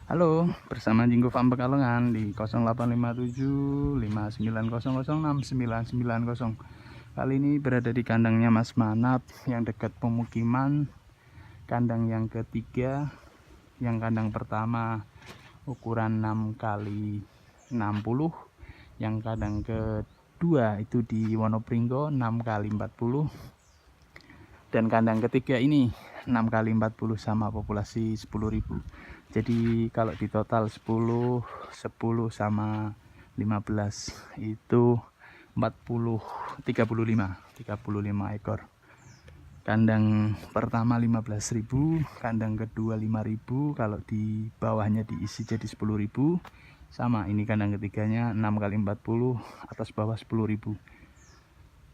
Halo, bersama Jinggo Farm Pekalongan di 0857 5900 6990. Kali ini berada di kandangnya Mas Manap yang dekat pemukiman. Kandang yang ketiga, yang kandang pertama ukuran 6 kali 60, yang kandang kedua itu di Wonopringgo 6 kali 40, dan kandang ketiga ini 6 kali 40 sama populasi 10.000. Jadi kalau di total 10 sama 15 itu 40 35 ekor. Kandang pertama 15.000, kandang kedua 5.000, kalau di bawahnya diisi jadi 10.000. Sama ini kandang ketiganya 6 kali 40, atas bawah 10.000.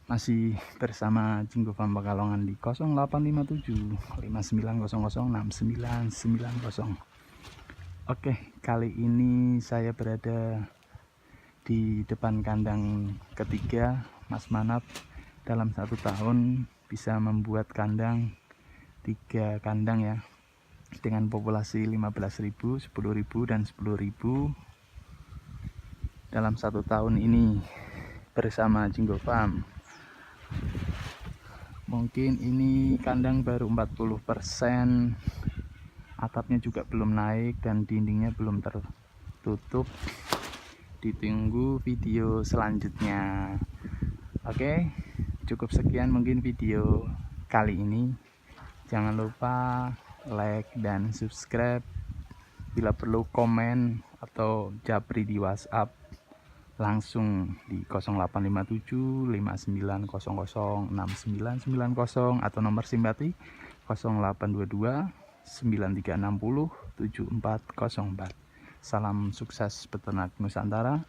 Masih bersama Jinggo Farm Pekalongan di 0857 5900 6990. Oke, kali ini saya berada di depan kandang ketiga Mas Manap. Dalam 1 tahun bisa membuat kandang 3 kandang ya, dengan populasi 15.000, 10.000 dan 10.000 dalam 1 tahun ini bersama Jinggo Farm. Mungkin ini kandang baru 40%, atapnya juga belum naik dan dindingnya belum tertutup. Ditunggu video selanjutnya. Oke, cukup sekian mungkin video kali ini. Jangan lupa like dan subscribe. Bila perlu komen atau japri di WhatsApp langsung di 0857 5900 6990 atau nomor Simpati 0822 9360 7404. Salam sukses peternak Nusantara.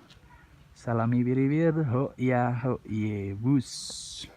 Salami wiriwir, ho ya ho ye bus.